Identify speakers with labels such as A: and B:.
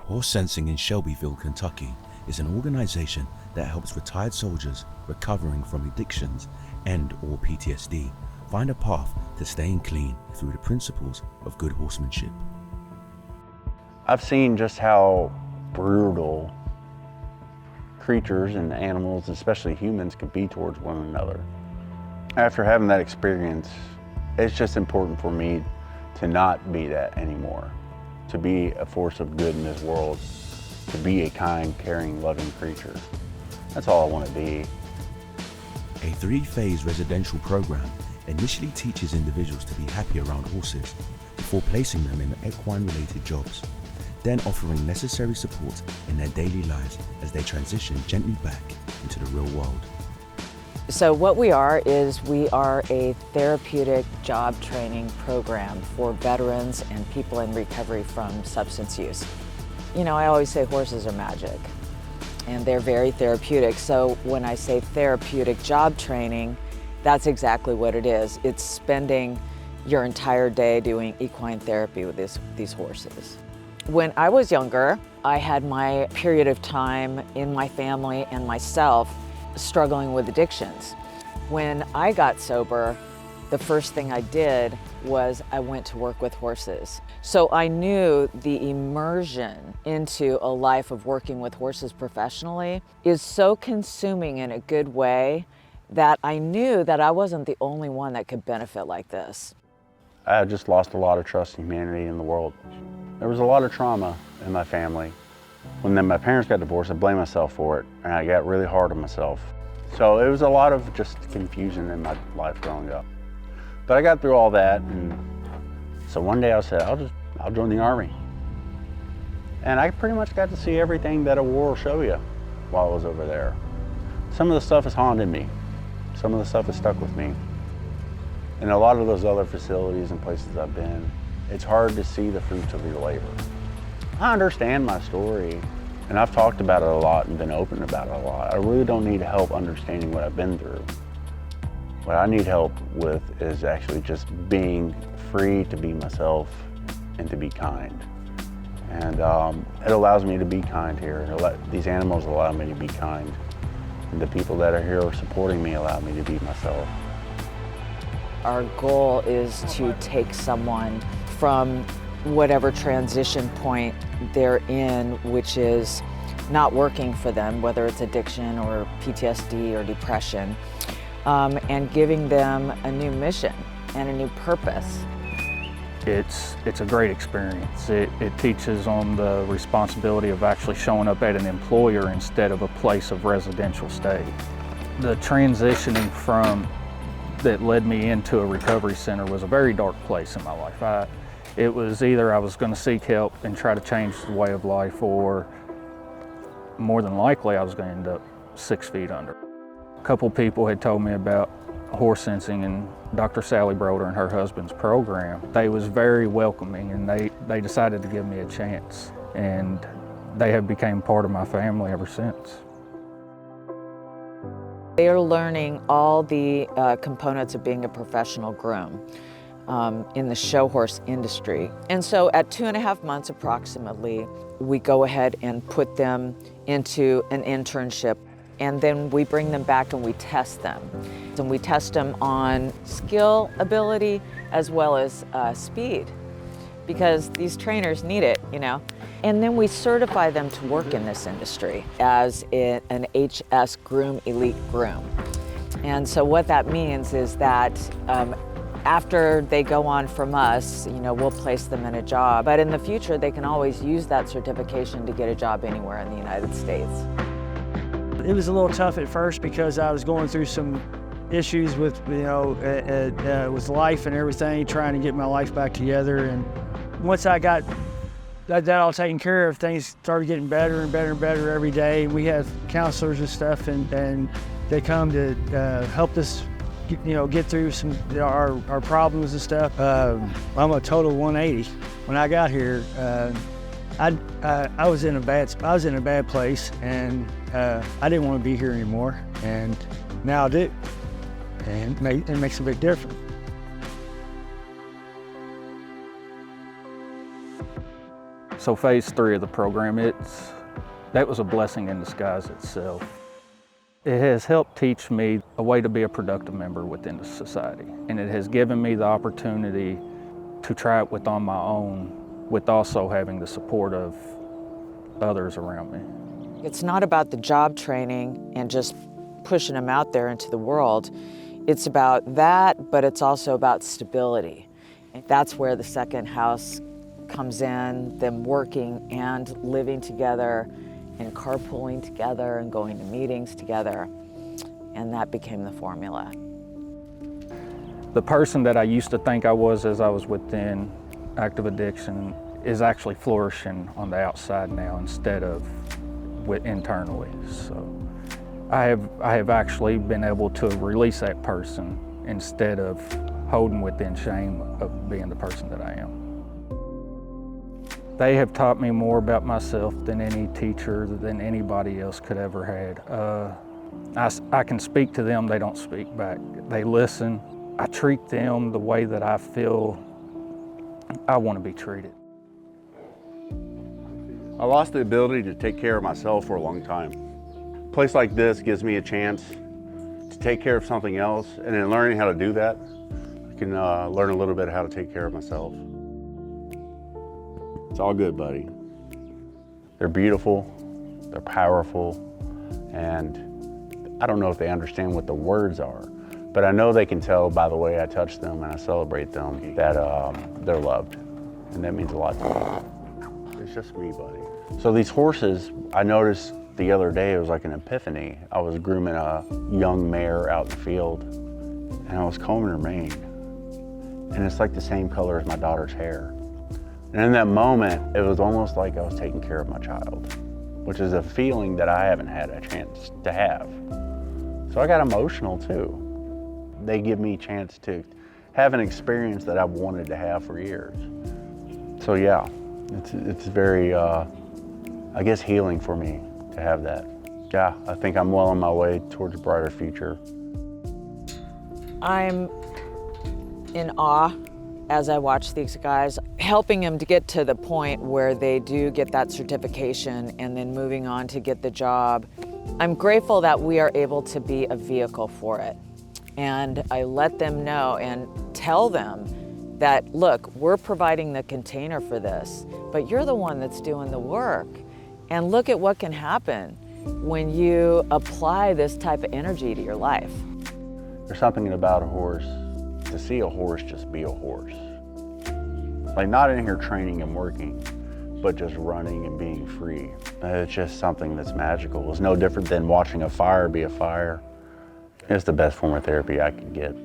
A: HorseSensing in Shelbyville, Kentucky is an organization that helps retired soldiers recovering from addictions and/or PTSD find a path to staying clean through the principles of good horsemanship.
B: I've seen just how brutal creatures and animals, especially humans, can be towards one another. After having that experience, it's just important for me to not be that anymore, to be a force of good in this world, to be a kind, caring, loving creature. That's all I want to be.
A: A 3-phase residential program initially teaches individuals to be happy around horses before placing them in equine-related jobs, then offering necessary support in their daily lives as they transition gently back into the real world.
C: So what we are is we are a therapeutic job training program for veterans and people in recovery from substance use. You know, I always say horses are magic and they're very therapeutic. So when I say therapeutic job training, that's exactly what it is. It's spending your entire day doing equine therapy with these horses. When I was younger, I had my period of time in my family and myself struggling with addictions. When I got sober, the first thing I did was I went to work with horses. So I knew the immersion into a life of working with horses professionally is so consuming in a good way that I knew that I wasn't the only one that could benefit like this.
B: I just lost a lot of trust in humanity and the world. There was a lot of trauma in my family. When then my parents got divorced, I blamed myself for it, and I got really hard on myself. So it was a lot of just confusion in my life growing up. But I got through all that, and so one day I said, I'll join the Army. And I pretty much got to see everything that a war will show you while I was over there. Some of the stuff has haunted me. Some of the stuff has stuck with me. And a lot of those other facilities and places I've been, it's hard to see the fruits of your labor. I understand my story, and I've talked about it a lot and been open about it a lot. I really don't need help understanding what I've been through. What I need help with is actually just being free to be myself and to be kind. And it allows me to be kind here. These animals allow me to be kind. And the people that are here supporting me allow me to be myself.
C: Our goal is to take someone from whatever transition point they're in, which is not working for them, whether it's addiction or PTSD or depression, and giving them a new mission and a new purpose.
D: It's a great experience. It teaches on the responsibility of actually showing up at an employer instead of a place of residential stay. The transitioning from that led me into a recovery center was a very dark place in my life. It was either I was going to seek help and try to change the way of life, or more than likely I was going to end up 6 feet under. A couple people had told me about HorseSensing and Dr. Sally Broder and her husband's program. They was very welcoming, and they decided to give me a chance, and they have become part of my family ever since.
C: They are learning all the components of being a professional groom in the show horse industry. And so at 2.5 months approximately, we go ahead and put them into an internship, and then we bring them back and we test them. And we test them on skill, ability, as well as speed, because these trainers need it, you know. And then we certify them to work in this industry as an HS Groom Elite Groom. And so what that means is that after they go on from us, you know, we'll place them in a job. But in the future, they can always use that certification to get a job anywhere in the United States.
E: It was a little tough at first because I was going through some issues with, you know, with life and everything, trying to get my life back together. And once I got that all taken care of, things started getting better and better and better every day. We have counselors and stuff, and they come to help us, you know, get through some our problems and stuff. I'm a total 180. When I got here, I was in a bad place, and I didn't want to be here anymore. And now I do, and it makes a big difference.
D: So phase 3 of the program, that was a blessing in disguise itself. It has helped teach me a way to be a productive member within the society. And it has given me the opportunity to try it on my own, with also having the support of others around me.
C: It's not about the job training and just pushing them out there into the world. It's about that, but it's also about stability. That's where the second house comes in, them working and living together and carpooling together and going to meetings together. And that became the formula.
D: The person that I used to think I was as I was within active addiction is actually flourishing on the outside now instead of internally. So I have actually been able to release that person instead of holding within shame of being the person that I am. They have taught me more about myself than any teacher, than anybody else could ever had. I can speak to them, they don't speak back. They listen. I treat them the way that I feel I want to be treated.
B: I lost the ability to take care of myself for a long time. A place like this gives me a chance to take care of something else, and in learning how to do that, I can learn a little bit how to take care of myself. It's all good, buddy. They're beautiful, they're powerful, and I don't know if they understand what the words are, but I know they can tell by the way I touch them and I celebrate them that they're loved, and that means a lot to me. It's just me, buddy. So these horses, I noticed the other day, it was like an epiphany. I was grooming a young mare out in the field, and I was combing her mane, and it's like the same color as my daughter's hair. And in that moment, it was almost like I was taking care of my child, which is a feeling that I haven't had a chance to have. So I got emotional too. They give me a chance to have an experience that I've wanted to have for years. So yeah, it's very, I guess, healing for me to have that. Yeah, I think I'm well on my way towards a brighter future.
C: I'm in awe as I watch these guys, helping them to get to the point where they do get that certification and then moving on to get the job. I'm grateful that we are able to be a vehicle for it. And I let them know and tell them that, look, we're providing the container for this, but you're the one that's doing the work. And look at what can happen when you apply this type of energy to your life.
B: There's something about a horse, to see a horse just be a horse. Like, not in here training and working, but just running and being free. It's just something that's magical. It's no different than watching a fire be a fire. It's the best form of therapy I could get.